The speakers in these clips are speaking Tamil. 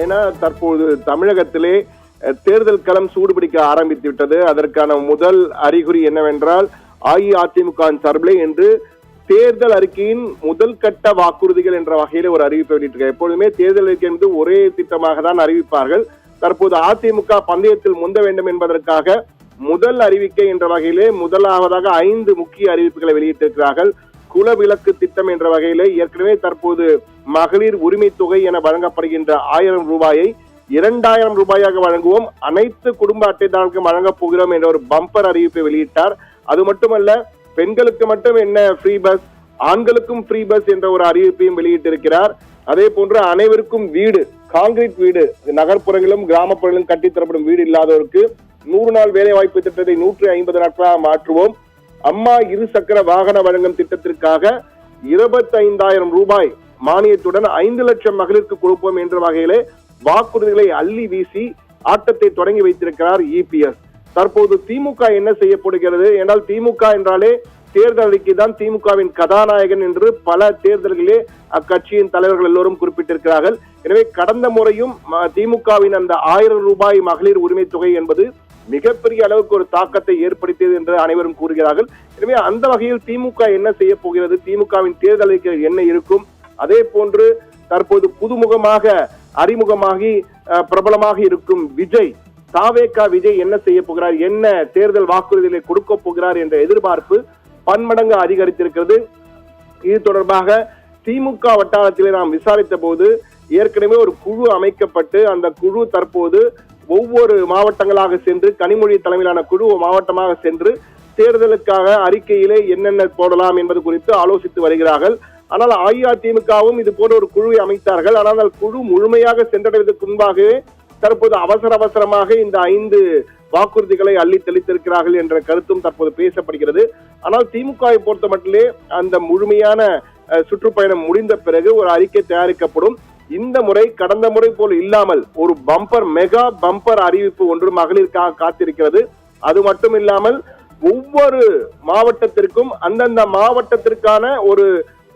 ஏன்னா தற்போது தமிழகத்திலே தேர்தல் களம் சூடுபிடிக்க ஆரம்பித்து விட்டது. அதற்கான முதல் அறிகுறி என்னவென்றால் அஇஅதிமுக சார்பிலே என்று தேர்தல் அறிக்கையின் முதல் கட்ட வாக்குறுதிகள் என்ற வகையில ஒரு அறிவிப்பை வெளியிட்டிருக்க. எப்பொழுதுமே தேர்தல் அறிக்கை என்பது ஒரே திட்டமாக தான் அறிவிப்பார்கள். தற்போது அதிமுக பந்தயத்தில் முந்த வேண்டும் என்பதற்காக முதல் அறிவிக்கை என்ற வகையிலே முதலாவதாக 5 முக்கிய அறிவிப்புகளை வெளியிட்டிருக்கிறார்கள். குலவிளக்கு திட்டம் என்ற வகையிலே ஏற்கனவே தற்போது மகளிர் உரிமை தொகை என வழங்கப்படுகின்ற 1000 ரூபாயை 2000 ரூபாயாக வழங்குவோம், அனைத்து குடும்ப அட்டைதாரர்களுக்கும் வழங்கப் போகிறோம் என்ற ஒரு பம்பர் அறிவிப்பை வெளியிட்டார். அது மட்டுமல்ல, பெண்களுக்கு மட்டும் என்ன ஃப்ரீ பஸ், ஆண்களுக்கும் ஃப்ரீ பஸ் என்ற ஒரு அறிவிப்பையும் வெளியிட்டிருக்கிறார். அதே போன்று அனைவருக்கும் வீடு, கான்கிரீட் வீடு, நகர்ப்புறங்களிலும் கிராமப்புறங்களிலும் கட்டித்தரப்படும் வீடு இல்லாதவருக்கு 100 நாள் வேலை வாய்ப்பு திட்டத்தை 150 நாட்களாக மாற்றுவோம். அம்மா இருசக்கர வாகன வழங்கும் திட்டத்திற்காக 25,000 ரூபாய் மானியத்துடன் 5 லட்சம் மகளிருக்கு கொடுப்போம் என்ற வகையிலே வாக்குறுதிகளை அள்ளி வீசி ஆட்டத்தை தொடங்கி வைத்திருக்கிறார் இபிஎஸ். தற்போது திமுக என்ன செய்யப்படுகிறது என்றால், திமுக என்றாலே தேர்தல் அறிக்கை தான் திமுகவின் கதாநாயகன் என்று பல தேர்தல்களிலே அக்கட்சியின் தலைவர்கள் எல்லோரும் குறிப்பிட்டிருக்கிறார்கள். எனவே கடந்த முறையும் திமுகவின் அந்த 1000 ரூபாய் மகளிர் உரிமை தொகை என்பது மிகப்பெரிய அளவுக்கு ஒரு தாக்கத்தை ஏற்படுத்தியது என்று அனைவரும் கூறுகிறார்கள். எனவே அந்த வகையில் திமுக என்ன செய்ய போகிறது, திமுகவின் தேர்தல் அறிக்கை என்ன இருக்கும், அதே போன்று தற்போது புதுமுகமாக அறிமுகமாகி பிரபலமாக இருக்கும் விஜய், தாவேகா விஜய் என்ன செய்ய போகிறார், என்ன தேர்தல் வாக்குறுதிகளை கொடுக்க போகிறார் என்ற எதிர்பார்ப்பு பன்மடங்கு அதிகரித்திருக்கிறது. இது தொடர்பாக திமுக வட்டாரத்திலே நாம் விசாரித்த போது ஏற்கனவே ஒரு குழு அமைக்கப்பட்டு அந்த குழு தற்போது ஒவ்வொரு மாவட்டங்களாக சென்று, கனிமொழி தலைமையிலான குழு மாவட்டமாக சென்று தேர்தலுக்காக அறிக்கையிலே என்னென்ன போடலாம் என்பது குறித்து ஆலோசித்து வருகிறார்கள். ஆனால் அஇஅதிமுகவும் இது போன்ற ஒரு குழுவை அமைத்தார்கள். ஆனால் அந்த குழு முழுமையாக சென்றடைவதற்கு முன்பாகவே தற்போது அவசரமாக இந்த 5 வாக்குறுதிகளை அள்ளி தெளித்திருக்கிறார்கள் என்ற கருத்தும் தற்போது பேசப்படுகிறது. ஆனால் திமுகவை பொறுத்த மட்டிலே அந்த முழுமையான சுற்றுப்பயணம் முடிந்த பிறகு ஒரு அறிக்கை தயாரிக்கப்படும். இந்த முறை கடந்த முறை போல் இல்லாமல் ஒரு பம்பர், மெகா பம்பர் அறிவிப்பு ஒன்று மகளிருக்காக காத்திருக்கிறது. அது மட்டும் இல்லாமல் ஒவ்வொரு மாவட்டத்திற்கும் அந்தந்த மாவட்டத்திற்கான ஒரு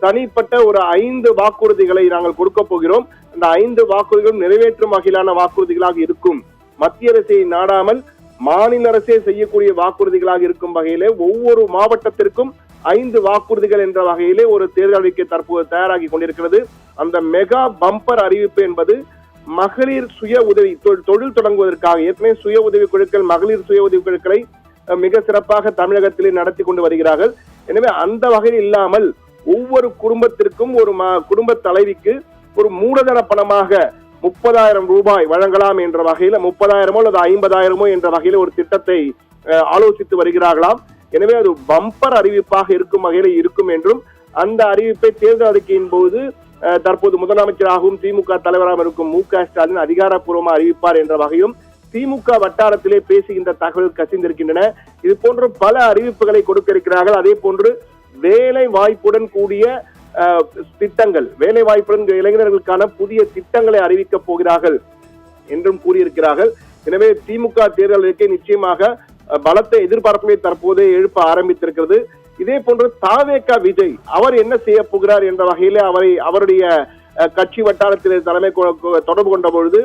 தனிப்பட்ட ஒரு 5 வாக்குறுதிகளை நாங்கள் கொடுக்க போகிறோம். அந்த 5 வாக்குறுதிகளும் நிறைவேற்றும் வகையிலான வாக்குறுதிகளாக இருக்கும். மத்திய அரசை நாடாமல் மாநில அரசே செய்யக்கூடிய வாக்குறுதிகளாக இருக்கும் வகையிலே ஒவ்வொரு மாவட்டத்திற்கும் 5 வாக்குறுதிகள் என்ற வகையிலே ஒரு தேர்தல் அறிக்கை தற்போது தயாராகி கொண்டிருக்கிறது. அந்த மெகா பம்பர் அறிவிப்பு என்பது மகளிர் சுய உதவி தொழில் தொடங்குவதற்காக ஏற்கனவே சுய உதவி குழுக்கள், மகளிர் சுய உதவி குழுக்களை மிக சிறப்பாக தமிழகத்திலே நடத்தி கொண்டு வருகிறார்கள். எனவே அந்த வகையில் இல்லாமல் ஒவ்வொரு குடும்பத்திற்கும் ஒரு குடும்ப தலைவிக்கு ஒரு மூலதன பணமாக 30,000 ரூபாய் வழங்கலாம் என்ற வகையில 30,000 அல்லது 50,000 என்ற வகையில ஒரு திட்டத்தை ஆலோசித்து வருகிறார்களாம். எனவே அது பம்பர் அறிவிப்பாக இருக்கும் வகையில இருக்கும் என்றும், அந்த அறிவிப்பை தேர்தல் அறிக்கையின் போது தற்போது முதலமைச்சராகவும் திமுக தலைவராக இருக்கும் மு.க. ஸ்டாலின் அதிகாரப்பூர்வமாக அறிவிப்பார் என்ற வகையும் திமுக வட்டாரத்திலே பேசுகின்ற தகவல் கசிந்திருக்கின்றன. இது போன்ற பல அறிவிப்புகளை கொடுக்க இருக்கிறார்கள். அதே போன்று வேலை வாய்ப்புடன் கூடிய திட்டங்கள், வேலை வாய்ப்புடன் இளைஞர்களுக்கான புதிய திட்டங்களை அறிவிக்கப் போகிறார்கள் என்றும் கூறியிருக்கிறார்கள். எனவே திமுக தேர்தல் அறிக்கை நிச்சயமாக பலத்த எதிர்பார்ப்புகளை தற்போதே எழுப்ப ஆரம்பித்திருக்கிறது. இதே போன்று தாவேகா விஜய் அவர் என்ன செய்ய போகிறார் என்ற வகையிலே அவருடைய கட்சி வட்டாரத்தில் தலைமை தொடர்பு கொண்ட பொழுது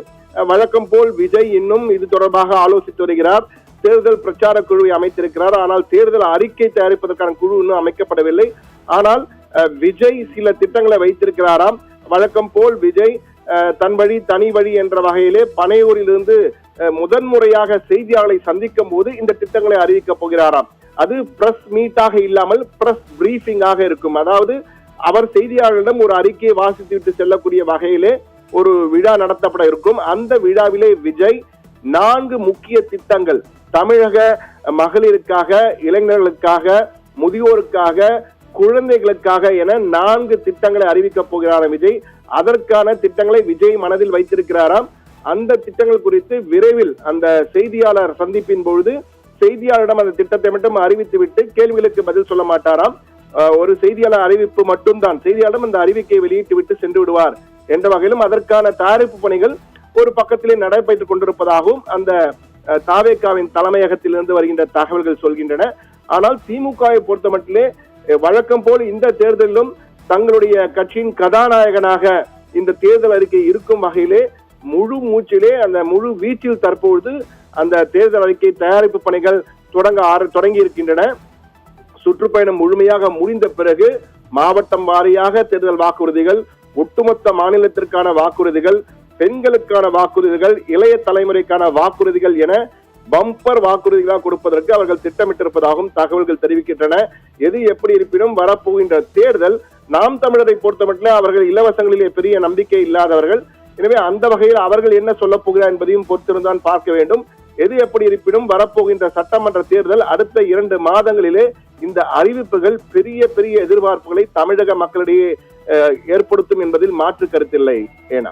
வழக்கம் போல் விஜய் இன்னும் இது தொடர்பாக ஆலோசித்து வருகிறார். தேர்தல் பிரச்சார குழுவை அமைத்திருக்கிறார். ஆனால் தேர்தல் அறிக்கை தயாரிப்பதற்கான குழு இன்னும் அமைக்கப்படவில்லை. ஆனால் விஜய் சில திட்டங்களை வைத்திருக்கிறாராம். வழக்கம் போல் விஜய் தன் வழி தனி வழி என்ற வகையிலே பனையூரிலிருந்து முதன்முறையாக செய்தியாளர்களை சந்திக்கும் போது இந்த திட்டங்களை அறிவிக்க போகிறாராம். அது பிரஸ் மீட்டாக இல்லாமல் பிரஸ் பிரீஃபிங்காக இருக்கும். அதாவது அவர் செய்தியாளர்களிடம் ஒரு அறிக்கையை வாசித்து விட்டு செல்லக்கூடிய வகையிலே ஒரு விழா நடத்தப்பட இருக்கும். அந்த விழாவிலே விஜய் 4 முக்கிய திட்டங்கள், தமிழக மகளிருக்காக, இளைஞர்களுக்காக, முதியோருக்காக, குழந்தைகளுக்காக என 4 திட்டங்களை அறிவிக்க போகிறார் விஜய். அதற்கான திட்டங்களை விஜய் மனதில் வைத்திருக்கிறாராம். அந்த திட்டங்கள் குறித்து விரைவில் அந்த செய்தியாளர் சந்திப்பின் பொழுது செய்தியாளரிடம் அந்த திட்டத்தை மட்டும் அறிவித்து விட்டு கேள்விகளுக்கு பதில் சொல்ல மாட்டாராம். ஒரு செய்தியாளர் அறிவிப்பு மட்டும்தான், செய்தியாளரிடம் அந்த அறிவிக்கையை வெளியிட்டு விட்டு சென்று விடுவார் என்ற வகையிலும் அதற்கான தயாரிப்பு பணிகள் ஒரு பக்கத்திலே நடைபெற்றுக் கொண்டிருப்பதாகவும் அந்த தாவேகாவின் தலைமையகத்திலிருந்து வருகின்ற தகவல்கள் சொல்கின்றன. ஆனால் திமுகவை பொறுத்த மட்டிலே வழக்கம் போல் இந்த தேர்தலிலும் தங்களுடைய கட்சியின் கதாநாயகனாக இந்த தேர்தல் அறிக்கை இருக்கும் வகையிலே முழு மூச்சிலே அந்த முழு வீச்சில் தற்பொழுது அந்த தேர்தல் அறிக்கை தயாரிப்பு பணிகள் தொடங்கி இருக்கின்றன. சுற்றுப்பயணம் முழுமையாக முடிந்த பிறகு மாவட்டம் வாரியாக தேர்தல் வாக்குறுதிகள், ஒட்டுமொத்த மாநிலத்திற்கான வாக்குறுதிகள், பெண்களுக்கான வாக்குறுதிகள், இளைய தலைமுறைக்கான வாக்குறுதிகள் என பம்பர் வாக்குறுதிகளாக கொடுப்பதற்கு அவர்கள் திட்டமிட்டிருப்பதாகவும் தகவல்கள் தெரிவிக்கின்றன. எது எப்படி இருப்பினும் வரப்போகின்ற தேர்தல் நாம் தமிழரை பொறுத்தமட்டில் அவர்கள் இலவசங்களிலே பெரிய நம்பிக்கை இல்லாதவர்கள். எனவே அந்த வகையில் அவர்கள் என்ன சொல்ல போகிறார் என்பதையும் பொறுத்திருந்தான் பார்க்க வேண்டும். எது எப்படி இருப்பினும் வரப்போகின்ற சட்டமன்ற தேர்தல் அடுத்த 2 மாதங்களிலே இந்த அறிவிப்புகள் பெரிய பெரிய எதிர்பார்ப்புகளை தமிழக மக்களிடையே ஏற்படுத்தும் என்பதில் மாற்று கருத்தில்லை. ஏனா